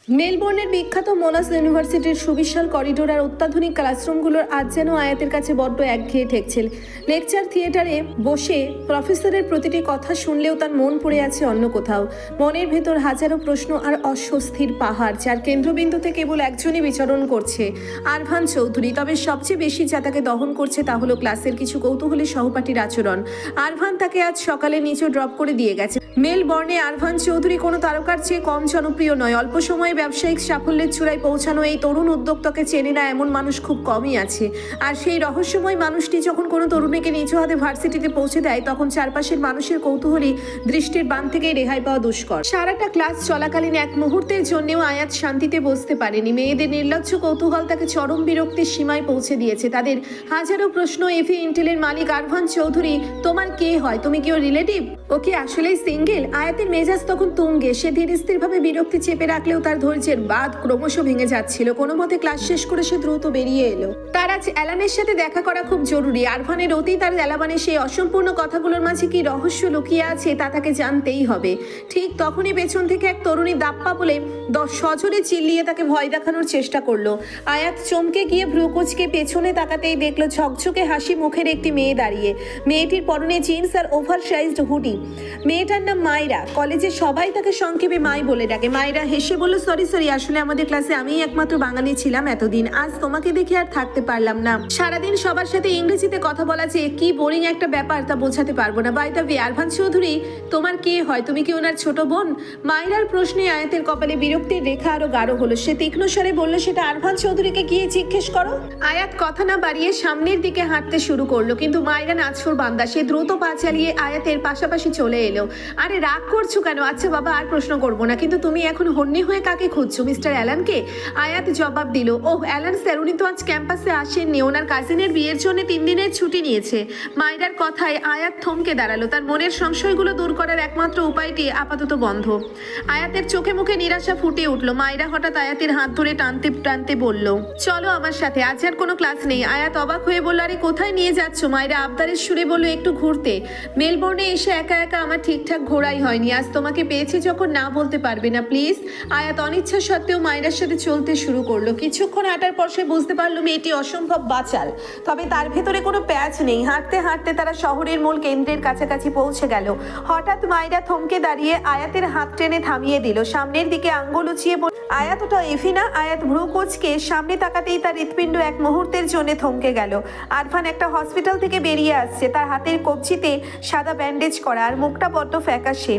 মেলবোর্নের বিখ্যাত মোনাস ইউনিভার্সিটির সুবিশাল করিডোর আর অত্যাধুনিক ক্লাসরুমগুলোর আজ যেন আয়াতের কাছে বড্ড একঘেয়ে ঠেকছিল। লেকচার থিয়েটারে বসে প্রফেসরের প্রতিটি কথা শুনলেও তার মন পড়ে আছে অন্য কোথাও। মনের ভেতর হাজারো প্রশ্ন আর অস্বস্তির পাহাড়, যার কেন্দ্রবিন্দুতে কেবল একজনই বিচরণ করছে, আরভান চৌধুরী। তবে সবচেয়ে বেশি যা তাকে দহন করছে তা হলো ক্লাসের কিছু কৌতূহলী সহপাঠীর আচরণ। আরভান তাকে আজ সকালে নিচে ড্রপ করে দিয়ে গেছে। মেলবোর্নে আরভান চৌধুরী কোনো তারকার চেয়ে কম জনপ্রিয় নয়। অল্প সময়ে ব্যবসায়িক সাফল্যের চূড়ায় পৌঁছানো এই তরুণ উদ্যোক্তাকে চেনে না এমন মানুষ খুব কমই আছে। আর সেই রহস্যময় মানুষটি যখন কোনো তরুণীকে নিজ হাতে ভার্সিটিতে পৌঁছে দেয়, তখন চারপাশের মানুষের কৌতূহলী দৃষ্টির বান থেকেই রেহাই পাওয়া দুষ্কর। সারাটা ক্লাস চলাকালীন এক মুহূর্তের জন্যেও আয়াত শান্তিতে বসতে পারেনি। মেয়েদের নির্লজ্জ কৌতূহল তাকে চরম বিরক্তির সীমায় পৌঁছে দিয়েছে। তাদের হাজারো প্রশ্ন। এভি ইন্টেলের মালিক আরভান চৌধুরী, তোমার কে হয়? তুমি কি ওর রিলেটিভ? ওকে আসলেই সিঙ্গেল? আয়াতের মেজাজ তখন তুঙ্গে। সে ধীর স্থিরভাবে বিরক্তি চেপে রাখলেও তার ধৈর্যের বাঁধ ক্রমশ ভেঙে যাচ্ছিল। কোনো মতে ক্লাস শেষ করে সে দ্রুত বেরিয়ে এলো। তার আজ অ্যালানের সাথে দেখা করা খুব জরুরি। আরভানের অতীত আর অ্যালানের সেই অসম্পূর্ণ কথাগুলোর মাঝে কি রহস্য লুকিয়ে আছে তা তাকে জানতেই হবে। ঠিক তখনই পেছন থেকে এক তরুণী দাপ্পা বলে সজোরে চিল্লিয়ে তাকে ভয় দেখানোর চেষ্টা করলো। আয়াত চমকে গিয়ে ভ্রুকুচকে পেছনে তাকাতেই দেখলো ঝকঝকে হাসি মুখের একটি মেয়ে দাঁড়িয়ে। মেয়েটির পরনে জিন্স আর ওভার সাইজড হুডি। মেয়েটার নাম মায়রা। কলেজে সবাই তাকে সংক্ষেপে মাই বলে ডাকে। মায়রা হেসে বলল, সরি, আসলে আমাদের ক্লাসে আমিই একমাত্র বাঙালি ছিলাম এতদিন। আজ তোমাকে দেখে আর থাকতে পারলাম না। সারাদিন সবার সাথে ইংরেজিতে কথা বলা যে কি বোরিং একটা ব্যাপার তা বোঝাতে পারবো না। বাই দ্য ওয়ে, আরভান চৌধুরী তোমার কে হয়? তুমি কি ওনার ছোট বোন? মায়রার প্রশ্নে আয়াতের কপালে বিরক্তির রেখা আরো গাঢ় হলো। সে তীক্ষ্ণ স্বরে বলল, সেটা আরভান চৌধুরীকে গিয়ে জিজ্ঞেস করো। আয়াত কথা না বাড়িয়ে সামনের দিকে হাঁটতে শুরু করলো, কিন্তু মায়রা নাছর বান্দা। সে দ্রুত পা চালিয়ে আয়াতের পাশাপাশি চলে এলো। আরে রাগ করছো কেন? আচ্ছা বাবা, আর প্রশ্ন করবো না, কিন্তু তুমি এখন হন্যে হয়ে কাকে খুঁজছো? মিস্টার অ্যালানকে? আয়াত জবাব দিল, ওহ অ্যালান স্যার, উনি তো আজ ক্যাম্পাসে আসেননি। ওনার কাজিনের বিয়ের জন্য 3 দিনের ছুটি নিয়েছে। মায়রার কথায় আয়াত থমকে দাঁড়ালো। তার মনের সংশয়গুলো দূর করার একমাত্র উপায়টি আপাতত বন্ধ। আয়াতের চোখে মুখে নিরাশা ফুটে উঠলো। মায়রা হঠাৎ আয়াতের হাত ধরে টানতে টানতে বলল, চলো আমার সাথে, আজ আর কোনো ক্লাস নেই। আয়াত অবাক হয়ে বলল, আরে কোথায় নিয়ে যাচ্ছ? মায়রা আবদারের সুরে বলল, একটু ঘুরতে। মেলবোর্নে এসে একা একা আমার ঠিকঠাক ঘোরাই হয়নি। আজ তোমাকে পেয়েছি যখন না বলতে পারবে না প্লিজ? আয়াত অনিচ্ছা সত্ত্বেও মায়রার সাথে চলতে শুরু করলো। কিছুক্ষণ হাঁটার পর সে বুঝতে পারলো মেয়েটি অসম্ভব বাচাল, তবে তার ভেতরে কোনো প্যাচ নেই। হাঁটতে হাঁটতে তারা শহরের মূল কেন্দ্রের কাছাকাছি পৌঁছে গেল। হঠাৎ মায়রা থমকে দাঁড়িয়ে আয়াতের হাত টেনে থামিয়ে দিল। সামনের দিকে আঙ্গুল উঁচিয়ে বলল, আয়াত ওটা এভি না? আয়াত ভ্রু কুঁচকে সামনে তাকাতেই তার হৃৎপিণ্ড এক মুহূর্তের জন্য থমকে গেল। আরভান একটা হসপিটাল থেকে বেরিয়ে আসছে। তার হাতের কবজিতে সাদা ব্যান্ডেজ করা আর মুখটা বড্ড ফ্যাকাশে।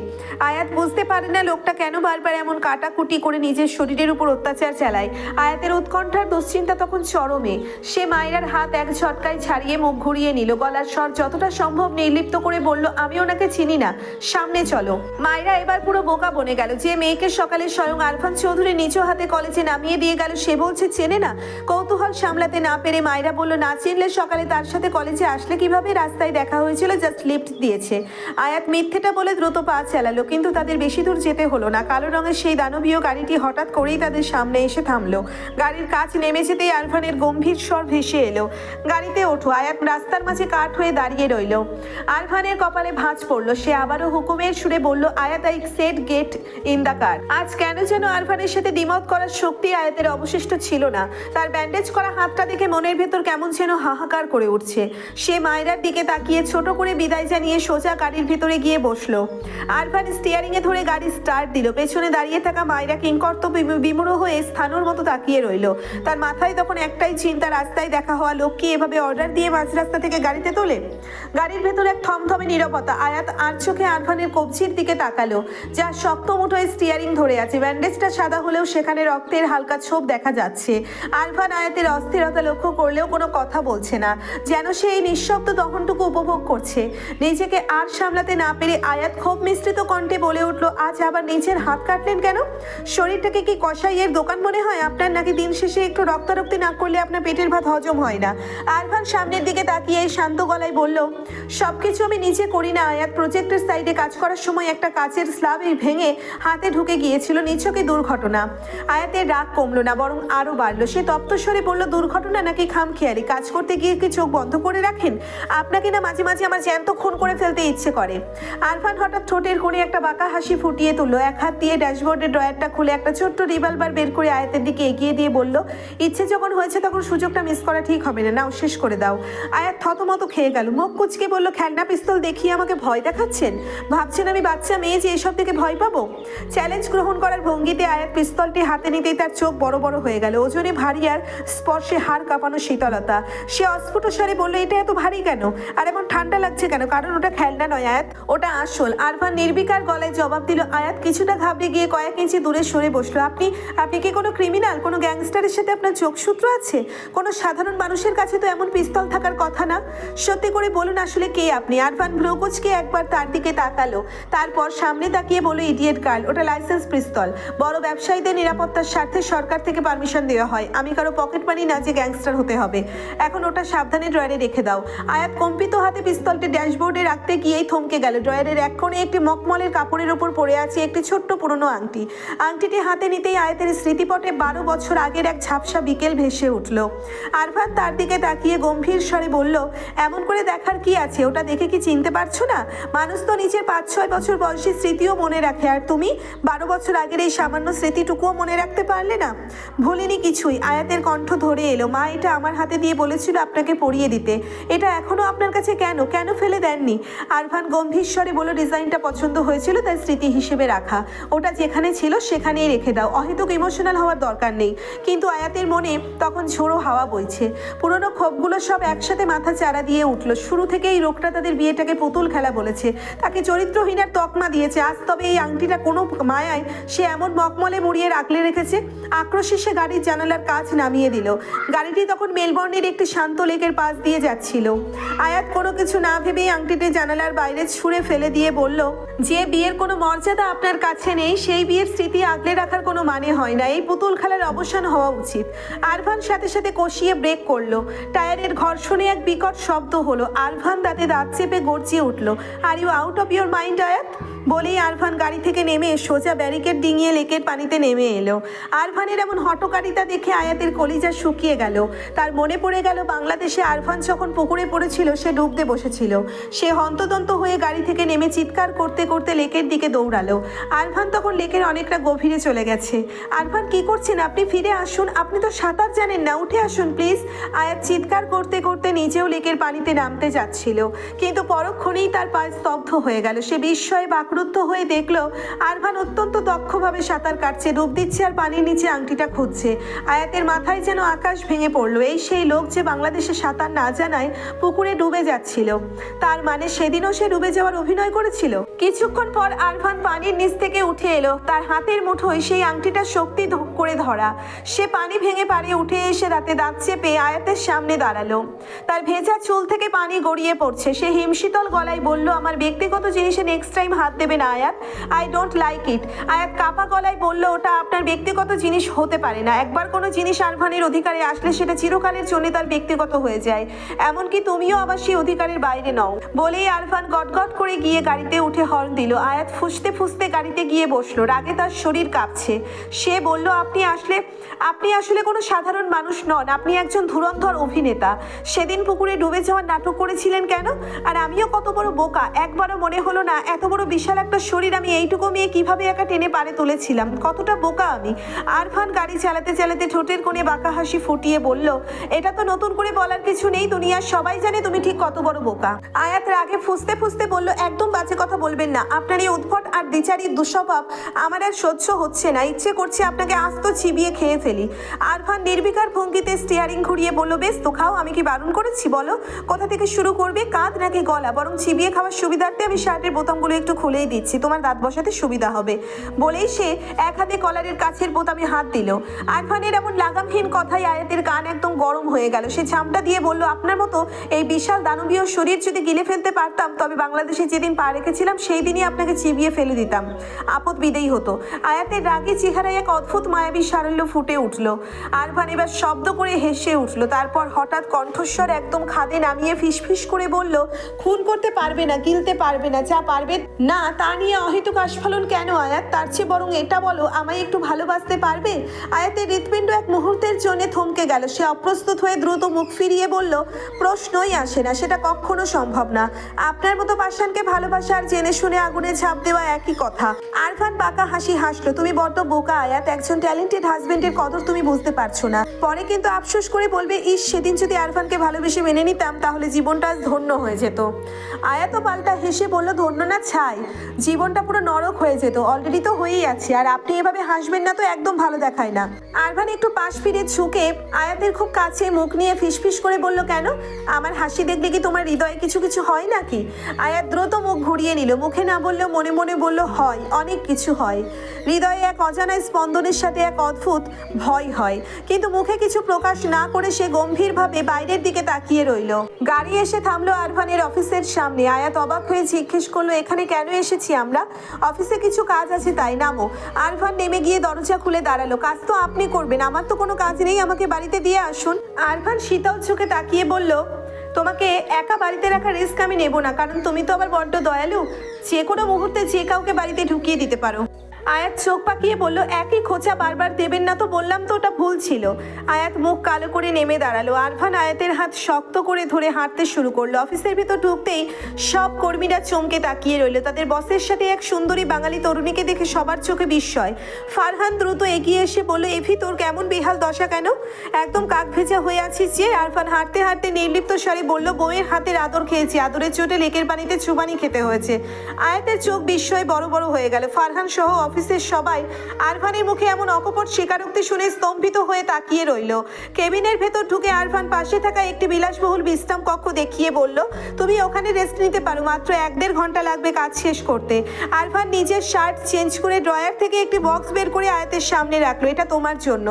আয়াত বুঝতে পারে না লোকটা কেন বারবার এমন কাটাকুটি করে নিজের শরীরের উপর অত্যাচার চালায়। আয়াতের উৎকণ্ঠার দুশ্চিন্তা তখন চরমে। সে মায়রার হাত এক ঝটকায় ছাড়িয়ে মুখ ঘুরিয়ে নিল। গলার স্বর যতটা সম্ভব নির্লিপ্ত করে বলল, আমি ওনাকে চিনি না, সামনে চলো। মায়রা এবার পুরো বোকা বনে গেল। যে মেয়েকে সকালে স্বয়ং আরভান চৌধুরী নিজ হাতে কলেজে নামিয়ে দিয়ে গেল, সে বলছে চেনে না। কৌতূহল সামলাতে না পেরে মায়রা বলল, না চিনলে সকালে তার সাথে কলেজে আসলে কিভাবে? রাস্তায় দেখা হয়েছিল, জাস্ট লিফট দিয়েছে। আয়াত মিথ্যেটা বলে দ্রুত পা চালালো, কিন্তু তাদের বেশি দূর যেতে হলো না। কালো রঙের সেই দানবীয় গাড়িটি হঠাৎ করেই তাদের সামনে এসে থামলো। গাড়ির কাজ নেমে যেতেই আরভানের গম্ভীর স্বর ভেসে এলো, গাড়িতে ওঠো। আয়াত রাস্তার মাঝে কাঠ হয়ে দাঁড়িয়ে রইল। আরভানের কপালে ভাঁজ পড়লো। সে আবারও হুকুমের সুরে বলল, আয়াত I said get in the car. আজ কেন যেন আরভানের সাথে দ্বিমত করার শক্তি আয়াতের অবশিষ্ট ছিল না। তার ব্যান্ডেজ করা হাতটা দেখে মনের ভেতর কেমন যেন হাহাকার করে উঠছে। সে মায়রার দিকে তাকিয়ে ছোট করে বিদায় জানিয়ে সোজা গাড়ির ভিতরে গিয়ে বসলো। আরভান স্টিয়ারিং এ ধরে গাড়ি স্টার্ট দিল। পেছনে দাঁড়িয়ে থাকা মায়রা কিংকর্তব্য বিমূঢ় হয়ে স্থানুর মতো তাকিয়ে রইল। তার মাথায় তখন একটাই চিন্তা, রাস্তায় দেখা হওয়া লোক কি এভাবে অর্ডার দিয়ে মাঝ রাস্তা থেকে গাড়িতে তোলে? গাড়ির ভেতর এক থমথমে নীরবতা। আয়াত আর চোখে আরভানের কবজির দিকে তাকালো, যা শক্ত মুঠোয় স্টিয়ারিং ধরে আছে। ব্যান্ডেজটা সাদা হলেও সেখানে রক্তের হালকা ছোপ দেখা যাচ্ছে। আরভান আয়াতের অস্থিরতা লক্ষ্য করলেও কোনো কথা বলছে না, যেন সে এই নিঃশব্দ দহনটুকু উপভোগ করছে। নিজেকে আর সামলাতে না পেরে আয়াত ক্ষোভ মিশ্রিত কণ্ঠে বলে উঠল, আজ আবার নিজের হাত কাটলেন কেন? শরীরটাকে কি কসাইয়ের দোকান মনে হয় আপনার? নাকি দিন শেষে একটু রক্তারক্তি না করলে আপনার পেটের ভাত হজম হয় না? আরভান সামনের দিকে তাকিয়ে শান্ত গলায় বলল, সবকিছু আমি নিজে করি না আয়াত। প্রজেক্টের সাইডে কাজ করার সময় একটা কাচের স্ল্যাব ভেঙে হাতে ঢুকে গিয়েছিল, নিছকই দুর্ঘটনা। আয়াতের রাগ কমলো না, বরং আরো বাড়লো। সে তপ্ত স্বরে বলল, দুর্ঘটনা নাকি খামখেয়ালি? কাজ করতে গিয়ে কি চোখ বন্ধ করে রাখেন? আপনাকে না মাঝে মাঝে আমার জ্যান্ত খুন করে ফেলতে ইচ্ছে করে। আরফান হঠাৎ ঠোঁটের কোণে একটা বাঁকা হাসি ফুটিয়ে তুললো। এক হাত দিয়ে ড্যাশবোর্ডের ড্রয়ারটা খুলে একটা ছোট্ট রিভলভার বের করে আয়াতের দিকে এগিয়ে দিয়ে বলল, ইচ্ছে যখন হয়েছে তখন সুযোগটা মিস করা ঠিক হবে না, নাও শেষ করে দাও। আয়াত থতমত খেয়ে গেল, মুখ কুচকে বলল, খেলনা পিস্তল দেখিয়ে আমাকে ভয় দেখাচ্ছেন? ভাবছেন আমি বাচ্চা মেয়ে যে এসব থেকে ভয় পাবো? চ্যালেঞ্জ গ্রহণ করার ভঙ্গিতে আয়াত পিস্তলটি হাতে নিতেই তার চোখ বড় বড় হয়ে গেল। ওজনে ভারী আর স্পর্শে হাড় কাঁপানো শীতলতা। সে অস্ফুট স্বরে বলল, এটা এত ভারী কেন? আর এমন ঠান্ডা লাগছে কেন? কারণ ওটা খেলনা নয় আয়াত, ওটা আসল। আরফান নির্বিকার গলায় জবাব দিল। আয়াত কিছুটা ঘাবড়ে গিয়ে কয়েক ইঞ্চি দূরে সরে বসলো। আপনি কি কোনো ক্রিমিনাল, কোনো গ্যাংস্টারের সাথে আপনার যোগসূত্র আছে? কোনো সাধারণ মানুষের কাছে তো এমন পিস্তল থাকার কথা না। সত্যি করে বলুন আসলে কে আপনি? আরফান ভ্রুকুচকে একবার তার দিকে তাকালো, তারপর সামনে তাকিয়ে বলল, ইডিয়েট গার্ল, ওটা লাইসেন্স পিস্তল। বড় ব্যবসায়ীদের নিরাপত্তার স্বার্থে সরকার থেকে পারমিশন দেওয়া হয়। আমি কারো পকেট মানি না যে গ্যাংস্টার হতে হবে। এখন ওটা সাবধানে ড্রয়ারে রেখে দাও। আয়াত কম্পিত হাতে পিস্তলটি ড্যাশবোর্ডে রাখতে গিয়েই থমকে গেল। ড্রয়ারের এক কোণে একটি মখমলের কাপড়ের উপর পড়ে আছে একটি ছোট্ট পুরনো আংটি। আংটিটি হাতে নিতেই আয়াতের স্মৃতিপটে 12 বছর আগের এক ঝাপসা বিকেল ভেসে উঠল। আরফান তার দিকে তাকিয়ে গম্ভীর স্বরে বলল, এমন করে দেখার কি আছে? ওটা দেখে কি চিনতে পারছো না? মানুষ তো নিজের 5-6 বছর বয়সী স্মৃতিও মনে রাখে, আর তুমি 12 বছর আগের এই সামান্য স্মৃতিটুকুও মনে রাখতে পারলে না? ভুলিনি কিছুই। আয়াতের কণ্ঠ ধরে এলো, মা এটা আমার হাতে দিয়ে বলেছিল আপনাকে পরিয়ে দিতে। এটা এখনো আপনার কাছে কেন ফেলে দেননি? আরফান গম্ভীর স্বরে বলল, ডিজাইনটা পছন্দ হয়েছিল তাই স্মৃতি হিসেবে রাখা। ওটা যেখানে ছিল সেখানেই রেখে দাও, অহেতুক ইমোশনাল হওয়ার দরকার নেই। কিন্তু আয়াতের মনে তখন ঝোড়ো হাওয়া বইছে। পুরনো ক্ষোভগুলো সব একসাথে মাথা চারা দিয়ে উঠল। শুরু থেকে এই লোকটা তাদের বিয়েটাকে পুতুল খেলা বলেছে, তাকে চরিত্রহীনার তকমা দিয়েছে। আজ তবে এই আংটিটা কোনো মায়ায় সে এমন মকমলে মুড়িয়ে রাখলে রেখেছে। আক্রোশে সে গাড়ির জানালার কাঁচ নামিয়ে দিল। গাড়িটি তখন মেলবর্নের একটি শান্ত লেকের পাশ দিয়ে যাচ্ছিল। আয়াত কোনো কিছু না ভেবেই আংটিটি জানালার বাইরে ছুঁড়ে ফেলে দিয়ে বলল, যে বিয়ের কোনো মর্যাদা আপনার কাছে নেই সেই বিয়ের স্মৃতি আগলে রাখার কোনো মানে হয় না। এই পুতুল খেলার অবসান হওয়া উচিত। আরফান সাথে সাথে কষিয়ে ব্রেক করলো। টায়ারের ঘর্ষণে এক বিকট শব্দ হলো। আরফান দাঁতে দাঁত চেপে গর্জিয়ে উঠল, are you out of your mind আয়াত? বলেই আরফান গাড়ি থেকে নেমে সোজা ব্যারিকেড ডিঙিয়ে লেকের পানিতে নেমে এলো। আরফানের এমন হটকারিতা দেখে আয়াতের কলিজা শুকিয়ে গেল। তার মনে পড়ে গেল বাংলাদেশে আরফান যখন পুকুরে পড়েছিল সে ডুবতে বসেছিল। সে হন্তদন্ত হয়ে গাড়ি থেকে নেমে চিৎকার করতে করতে লেকের দিকে দৌড়ালো। আরফান তখন লেকের অনেকটা গভীরে চলে গেছে। আরফান কি করছেন? আপনি ফিরে আসুন, আপনি তো সাঁতার জানেন না, উঠে আসুন প্লিজ। আয়াত চিৎকার করতে করতে নিজেও লেকের পানিতে নামতে যাচ্ছিল, কিন্তু পরক্ষণেই তার পায়ে স্তব্ধ হয়ে গেল। সে বিস্ময়ে বাকরুদ্ধ হয়ে দেখলো আরফান অত্যন্ত দক্ষভাবে সাঁতার কাটছে, ডুব দিচ্ছে আর পানির নিচে আংটিটা খুঁজছে। আয়াতের মাথায় যেন আকাশ ভেঙে পড়লো। এই সেই লোক যে বাংলাদেশে সাঁতার না জানায় পুকুরে ডুবে যাচ্ছিল। তার মানে সেদিনও সে ডুবে যাওয়ার অভিনয় করেছিল। কিছুক্ষণ পর আরফান পানির নিচ থেকে উঠে এলো। তার হাতের মুঠোয় সেই আংটিটা শক্তি করে ধরা। সে পানি ভেঙে পাড়ে উঠে এসে দাঁতে দাঁত চেপে আয়াতের সামনে দাঁড়ালো। তার ভেজা চুল থেকে পানি গড়িয়ে পড়ছে। সে হিমশীতল গলায় বলল, আমার ব্যক্তিগত জিনিসে নেক্সট টাইম হাত দেবে না আয়াত, আই ডোন্ট লাইক ইট। আয়াত কাপা গলায় বলল, ওটা আপনার ব্যক্তিগত জিনিস হতে পারে না। একবার কোনো জিনিস আরফানের অধিকারে আসলে সেটা চিরকালের জন্য তার ব্যক্তিগত হয়ে যায়, এমনকি তুমিও আবার সেই অধিকারের বাইরে নও। বলেই আরফান গটগট করে গিয়ে গাড়িতে উঠে হর্ন দিল। আয়াত ফুঁসতে ফুঁসতে গাড়িতে গিয়ে বসলো। রাগে তার শরীর কাঁপছে। সে বলল, আপনি আসলে কোনো সাধারণ মানুষ নন, আপনি একজন ধুরন্ধর অভিনেতা। সেদিন পুকুরে ডুবে যাওয়ার নাটক করেছিলেন কেন? আর আমিও কত বড় বোকা, একবারও মনে হলো না এত বড় বিশাল একটা শরীর আমি এইটুকু মেয়ে কিভাবে একা টেনে পারে তুলেছিলাম। কতটা বোকা আমি। আরফান গাড়ি চালাতে চালাতে ঠোঁটের কোণে বাঁকা হাসি ফুটিয়ে বলল, এটা তো নতুন করে বলার কিছু নেই, দুনিয়ার সবাই জানে তুমি ঠিক কত বড় বোকা। আয়াত রাগে ফুঁসতে ফুঁসতে বলল, একদম বাজে কথা বলবেন না। আপনার এই উদ্ভট আর দ্বিচারির দুঃস্বভাব আমার আর সহ্য হচ্ছে না। ইচ্ছে করছে আপনাকে আস্ত চিবিয়ে খেয়ে ফেলি। আরফান নির্বিকার ভঙ্গিতে স্টিয়ারিং ঘুরিয়ে বলল, বেশ তো খাও, আমি কি বারণ করেছি বলো? কোথা থেকে শুরু করবে, কাঁধ নাকি গলা? বরং চিবিয়ে খাওয়ার সুবিধার্থে আমি শার্টের বোতামগুলো একটু খুলেই দিচ্ছি, তোমার দাঁত বসাতে সুবিধা হবে। বলেই সে এক হাতে কলারের কাছের বোতামে হাত দিল। আরফানের এমন লাগামহীন কথায় আয়াতের কান একদম গরম হয়ে গেল। সে ঝামটা দিয়ে বলল, আপনার মতো এই বিশাল দানবীয় শরীর যদি গিলে ফেলতে পারতাম তবে বাংলাদেশে যেদিন পা রেখেছিলাম সেই দিনই আপনাকে চিবিয়ে ফেলে দিতাম, আপদ বিদেয়ী হতো। আয়াতের রাগী চেহারায় এক অদ্ভুত মায়াবী সারল্য ফুটে উঠল। আরফান এবার শব্দ করে হেসে উঠল। তারপর হঠাৎ কণ্ঠস্বর একদম খাদে নামিয়ে ফিসফিস করে বলল, খুন করতে পারবে না, গিলতে পারবে না, যা পারবে না তা নিয়ে অহেতুক আস্ফালন কেন আয়াত? তার চেয়ে বরং এটা বলো, আমায় একটু ভালোবাসতে পারবে? আয়াতের হৃৎপিণ্ড এক মুহূর্তের জন্য থমকে গেল। সে অপ্রস্তুত হয়ে দ্রুত মুখ ফিরিয়ে বলল, প্রশ্নই আসে না, সেটা কখনো সম্ভব না। আপনার মতো আসানকে ভালোবাসা আর জেনে শুনে আগুনে ঝাঁপ দেওয়া একই কথা। আরফান বাঁকা হাসি হাসলো। তুমি বড্ড বোকা আয়াত, একজন ট্যালেন্টেড হাজবেন্ডের কদর তুমি বুঝতে পারছো না। পরে কিন্তু আফসোস করে বলবে, ইস সেদিন যদি আরফানকে ভালোবেসে মেনে নিতাম তাহলে জীবনটা আজ ধন্য হয়ে যেত। আয়াতও পাল্টা হেসে বলল, ধন্য না ছাই, জীবনটা পুরো নরক হয়ে যেত। অলরেডি তো হয়েই আছে, আর আপনি এভাবে হাসবেন না তো একদম ভালো দেখায় না। আরফান একটু পাশ ফিরে ঝুঁকে আয়াতের খুব কাছে মুখ নিয়ে ফিসফিস করে বলল, কেন? আমার হাসি দেখলে কি তোমার হৃদয়ে কিছু কিছু হয় নাকি? আয়াত দ্রুত মুখ ঘুরিয়ে নিল। মুখে না বললেও মনে মনে বলল, হয়, অনেক কিছু হয়। হৃদয়ে এক অজানা স্পন্দনের সাথে এক অদ্ভুত ভয় হয়, কিন্তু মুখে কিছু প্রকাশ না করে সে গম্ভীরভাবে বাইরের দিকে তাকিয়ে রইল। গাড়ি এসে থামলো আরফানের অফিসের সামনে। আয়াত অবাক হয়ে জিজ্ঞেস করলো, এখানে কেন এসেছি আমরা? অফিসে কিছু কাজ আছে তাই, নামো। আরফান নেমে গিয়ে দরজা খুলে দাঁড়ালো। কাজ তো আপনি করবেন, আমার তো কোনো কাজ নেই, আমাকে বাড়িতে দিয়ে আসুন। আরফান শীতল চোখে তাকিয়ে বলল, তোমাকে একা বাড়িতে রাখার রিস্ক আমি নেব না, কারণ তুমি তো আবার বড্ড দয়ালু, যে কোনো মুহূর্তে যে কাউকে বাড়িতে ঢুকিয়ে দিতে পারো। আয়াত চোখ পাকিয়ে বলল, একই খোঁচা বারবার দেবেন না তো, বললাম তো ওটা ভুল ছিল। আয়াত মুখ কালো করে নেমে দাঁড়ালো। আরফান আয়াতের হাত শক্ত করে ধরে হাঁটতে শুরু করলো। অফিসের ভিতর ঢুকতেই সব কর্মীরা চমকে তাকিয়ে রইল। তাদের বসের সাথে এক সুন্দরী বাঙালি তরুণীকে দেখে সবার চোখে বিস্ময়। ফারহান দ্রুত এগিয়ে এসে বলল, এভি তোর কেমন বেহাল দশা কেন? একদম কাক ভেজা হয়ে আছিস যে। আরফান হাঁটতে হাঁটতে নির্লিপ্ত স্বরে বলল, বউয়ের হাতের আদর খেয়েছি, আদরের চোটে লেকের পানিতে চুবানি খেতে হয়েছে। আয়াতের চোখ বিস্ময়ে বড় বড় হয়ে গেল। ফারহান সহ অফিসের সবাই আরফানের মুখে এমন অকপট স্বীকারোক্তি শুনে স্তম্ভিত হয়ে তাকিয়ে রইল। কেবিনের ভেতর ঢুকে আরফান পাশে থাকা একটি বিলাসবহুল বিশ্রাম কক্ষ দেখিয়ে বলল, তুমি ওখানে রেস্ট নিতে পারো, মাত্র 1-1.5 ঘন্টা লাগবে কাজ শেষ করতে। আরফান নিজের শার্ট চেঞ্জ করে ড্রয়ার থেকে একটি বক্স বের করে আয়াতের সামনে রাখলো। এটা তোমার জন্য।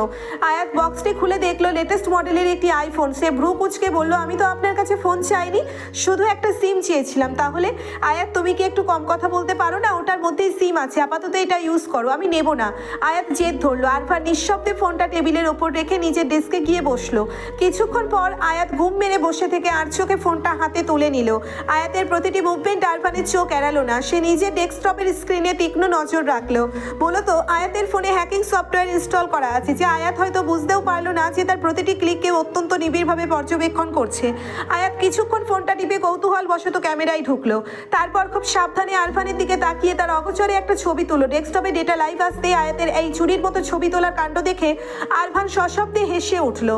আয়াত বক্সটি খুলে দেখলো লেটেস্ট মডেলের একটি আইফোন। সে ভ্রু কুঁচকে বলল, আমি তো আপনার কাছে ফোন চাইনি, শুধু একটা সিম চেয়েছিলাম। তাহলে আয়াত তুমি কি একটু কম কথা বলতে পারো না? ওটার মধ্যেই সিম আছে, আপাতত এটা ইউজ করো, আমি নেব না। আয়াত জেদ ধরলো। আরফান নিঃশব্দে ফোনটা টেবিলের ওপর রেখে নিজের ডেস্কে গিয়ে বসলো। কিছুক্ষণ পর আয়াত ঘুম মেরে বসে থেকে আর চোখে ফোনটা হাতে তুলে নিল। আয়াতের প্রতিটি মুভমেন্ট আরফানের চোখ এড়ালো না। সে নিজের ডেস্কটপের স্ক্রিনে তীক্ষ্ণ নজর রাখলো। মূলত আয়াতের ফোনে হ্যাকিং সফটওয়্যার ইনস্টল করা আছে, যে আয়াত হয়তো বুঝতেও পারলো না যে তার প্রতিটি ক্লিককে অত্যন্ত নিবিড়ভাবে পর্যবেক্ষণ করছে। আয়াত কিছুক্ষণ ফোনটা টিপে কৌতূহল বশত ক্যামেরায় ঢুকলো। তারপর খুব সাবধানে আরফানের দিকে তাকিয়ে তার অগোচরে একটা ছবি তুলো। ডেস্কটপে ডেটা লাইভ আসতে আয়াতের এই চুরির মতো ছবি তোলার কাণ্ড দেখে আরফান সশব্দে হেসে উঠল।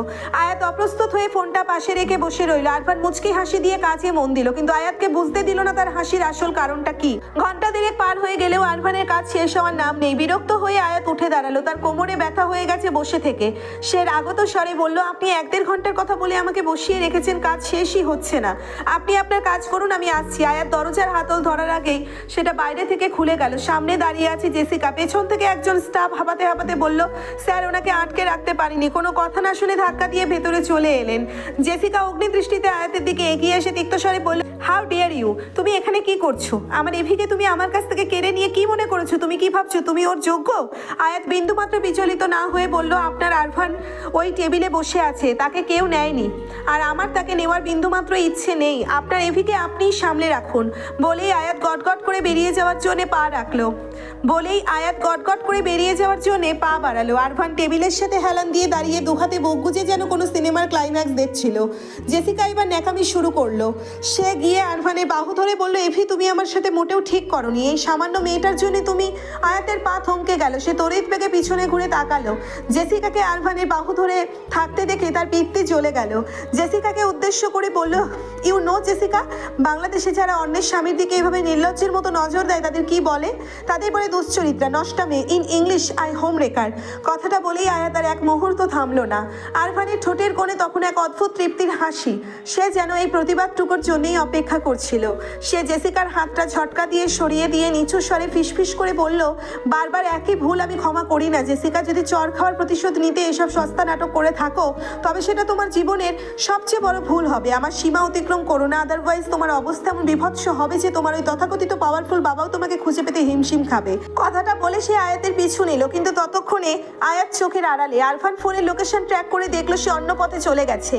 আয়াত অপ্রস্তুত হয়ে ফোনটা পাশে রেখে বসে রইল। আরফান মুচকি হাসি দিয়ে কাজে মন দিল, কিন্তু আয়াতকে বুঝতে দিল না তার হাসির আসল কারণটা কি। ঘন্টা দেড়েক পার হয়ে গেলেও আরফানের কাজ শেষ হওয়ার নাম নেই। বিরক্ত হয়ে আয়াত উঠে দাঁড়ালো। তার কোমরে ব্যথা হয়ে গেছে বসে থেকে। সে রাগত স্বরে বলল, আপনি 1-1.5 ঘন্টার কথা বলে আমাকে বসিয়ে রেখেছেন, কাজ শেষই হচ্ছে না। আপনি আপনার কাজ করুন, আমি আসছি। আয়াত দরজার হাতল ধরার আগেই সেটা বাইরে থেকে খুলে গেল। সামনে দাঁড়িয়ে আছে জেসিকা। পেছন থেকে একজন স্টাফ হাঁপাতে হাঁপাতে বলল, স্যার ওনাকে আটকে রাখতে পারিনি। কোনো কথা না শুনে ধাক্কা দিয়ে ভেতরে চলে এলেন। জেসিকা অগ্নিদৃষ্টিতে আয়াতের দিকে এগিয়ে এসে তিক্ত স্বরে বলল, হাউ ডিয়ার ইউ, তুমি এখানে কি করছো? আমার এভিকে তুমি আমার কাছ থেকে কেড়ে নিয়ে কি মনে করেছো? তুমি কি ভাবছো তুমি ওর যোগ্য? আয়াত বিন্দুমাত্র বিচলিত না হয়ে বলল, আপনার আরফান ওই টেবিলে বসে আছে, তাকে কেউ নেয়নি, আর আমার তাকে নেওয়ার বিন্দুমাত্র ইচ্ছে নেই। আপনার এভিকে আপনিই সামলে রাখুন। বলেই আয়াত গটগট করে বেরিয়ে যাওয়ার জন্য পা বাড়ালো। আরফান টেবিলের সাথে হেলান দিয়ে দাঁড়িয়ে দুহাতে বুক গুজে যেন কোনো সিনেমার ক্লাইম্যাক্স দেখছিল। জেসিকা এবার ন্যাকামি শুরু করলো। সে গিয়ে আরফানের বাহু ধরে বলল, এভি তুমি আমার সাথে মোটেও ঠিক করনি। এই সামান্য মেয়েটার জন্য তুমি। আয়াতের পা থমকে গেল। সে তড়িৎ বেগে পিছনে ঘুরে তাকালো। জেসিকাকে আরফানের বাহু ধরে থাকতে দেখে তার পিত্তি জ্বলে গেল। জেসিকাকে উদ্দেশ্য করে বলল, ইউ নো জেসিকা, বাংলাদেশে যারা অন্যের স্বামীর দিকে এভাবে নির্লজ্জের মতো নজর দেয় তাদের কি বলে? তাদের বলে দুশ্চরিত্রা, নষ্টা মেয়ে, ইন ইংলিশ আই হোম রেকার। কথাটা বলেই আয়াত আর এক মুহূর্ত থামলো না। আরফানের ঠোঁটের কোণে তখন এক অদ্ভুত তৃপ্তির হাসি। সে যেন এই প্রতিবাদটুকুর জন্যই অপেক্ষা করছিল। সে জেসিকার হাতটা ঝটকা দিয়ে সরিয়ে দিয়ে নিচু স্বরে ফিসফিস করে বলল, বারবার একই ভুল আমি ক্ষমা করি না জেসিকা। যদি চর খাওয়ার প্রতিশোধ নিতে এসব সস্তা নাটক করে থাকো তবে সেটা তোমার জীবনের সবচেয়ে বড় ভুল হবে। আমার সীমা অতিক্রম করো না, আদারওয়াইজ তোমার অবস্থা এমন বিভৎস হবে যে তোমার ওই তথাকথিত পাওয়ারফুল বাবাও তোমাকে খুঁজে পেতে হিমশিম খাবে। কথাটা বলে সে আয়াতের পিছু নিল, কিন্তু ততক্ষণে আয়াত চোখের আড়ালে। আরফান ফোনের লোকেশন ট্র্যাক করে দেখলো সে অন্য পথে চলে গেছে।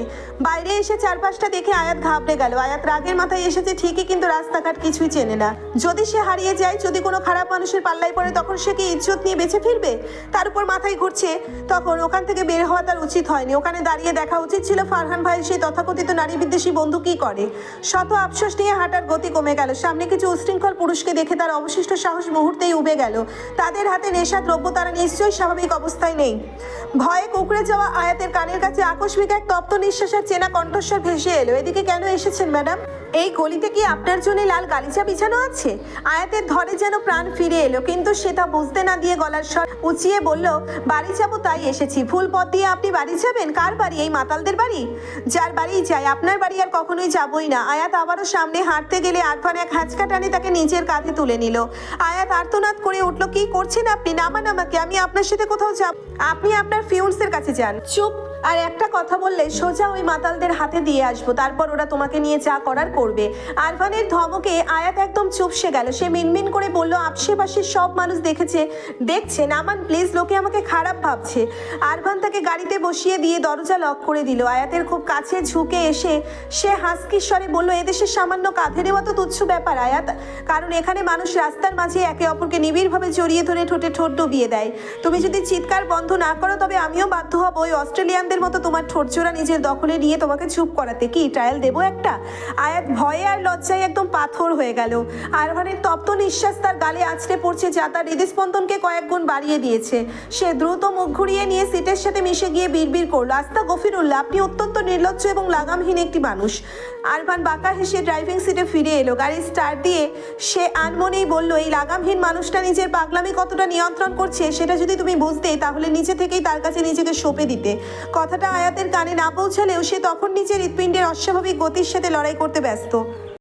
বাইরে এসে চারপাশটা দেখে আয়াত ঘাবড়ে গেল। আয়াত রাগের মাথায় মাথায় এসেছে ঠিকই, কিন্তু রাস্তাঘাট কিছুই চেনে না। যদি সে হারিয়ে যায়, যদি কোনো খারাপ মানুষের পাল্লায় পড়ে, তখন সে কি ইজ্জত নিয়ে বেঁচে ফিরবে? তার উপর মাথায় ঘুরছে। তখন ওখান থেকে বের হওয়া তার উচিত হয়নি। ওখানে দাঁড়িয়ে দেখা উচিত ছিল ফারহান ভাইয়ের সেই তথাকথিত নারী বিদ্বেষী বন্ধু কি করে। শত আফসোস নিয়ে হাঁটার গতি কমে গেল। সামনে কিছু উশৃঙ্খল পুরুষকে দেখে তার অবশিষ্ট সাহস মুহূর্তেই উবে গেল। তাদের হাতে নেশা দ্রব্য, তারা নিশ্চয়ই স্বাভাবিক অবস্থায় নেই। ভয়ে কুঁকড়ে যাওয়া আয়াতের কানের কাছে আকস্মিক এক তপ্ত নিঃশ্বাসের চেনা কণ্ঠস্বর ভেসে এলো। এদিকে কেন এসেছেন ম্যাডাম? এই গলিতে কি আপনার জন্য লাল গালিচা বিছানো আছে? আয়াতের ধরে যেন প্রাণ ফিরে এলো, কিন্তু সেটা বুঝতে না দিয়ে গলার স্বর উঁচিয়ে বলল, বাড়ি যাবো তাই এসেছি। ফুল পথ দিয়ে আপনি বাড়ি যাবেন? কার বাড়ি? এই মাতালদের বাড়ি? যার বাড়ি যাই, আপনার বাড়ি আর কখনোই যাবই না। আয়াত আবারও সামনে হাঁটতে গেলে আরফান এক হ্যাঁচকা টানে তাকে নিজের কাঁধে তুলে নিল। আয়াত আর্তনাদ করে উঠল, কি করছেন আপনি? নামান আমাকে, আমি আপনার সাথে কোথাও যাব। আপনি আপনার ফিউন্সের কাছে যান। চুপ! আর একটা কথা বললে সোজা ওই মাতালদের হাতে দিয়ে আসবো, তারপর ওরা তোমাকে নিয়ে যা করার করবে। আরফানের ধমকে আয়াত একদম চুপসে গেল। সে মিনমিন করে বলল, আশেপাশের সব মানুষ দেখছে নামান প্লিজ, লোকে আমাকে খারাপ ভাবছে। আরফান তাকে গাড়িতে বসিয়ে দিয়ে দরজা লক করে দিল। আয়াতের খুব কাছে ঝুঁকে এসে সে হাসকির স্বরে বলল, এদেশের সামান্য কাঁধের মতো তুচ্ছ ব্যাপার আয়াত, কারণ এখানে মানুষ রাস্তার মাঝে একে অপরকে নিবিড়ভাবে জড়িয়ে ধরে ঠোঁটে ঠোঁট ডুবিয়ে দেয়। তুমি যদি চিৎকার বন্ধ না করো, তবে আমিও বাধ্য হব ওই অস্ট্রেলিয়ানদের মতো তোমার ঠোঁটজোড়া নিজের দখলে নিয়ে তোমাকে চুপ করাতে। কি ট্রায়াল দেবো একটা? আয়াত ভয়ে আর লজ্জায় একদম পাথর হয়ে গেল। আরফানের তপ্ত নিঃশ্বাস তার গালে আছড়ে পড়ছে, যা তার হৃদস্পন্দনকে কয়েক গুণ বাড়িয়ে দিয়েছে। সে দ্রুত মুখ ঘুরিয়ে নিয়ে সিটের সাথে মিশে গিয়ে বিড়বিড় করলো, আস্তা গফিরুল্লাহ, আপনি অত্যন্ত নির্লজ্জ এবং লাগামহীন একটি মানুষ। আরফান বাঁকা হেসে ড্রাইভিং সিটে ফিরে এলো। গাড়ি স্টার্ট দিয়ে সে আনমনেই বলল, এই লাগামহীন মানুষটা নিজের পাগলামি কতটা নিয়ন্ত্রণ করছে সেটা যদি তুমি বুঝতে, তাহলে নিজে থেকেই তার কাছে নিজেকে সঁপে দিতে। কথাটা আয়াতের কানে না পৌঁছালেও সে তখন নিজের হৃৎপিণ্ডের অস্বাভাবিক গতির সাথে লড়াই করতে ব্যস্ত।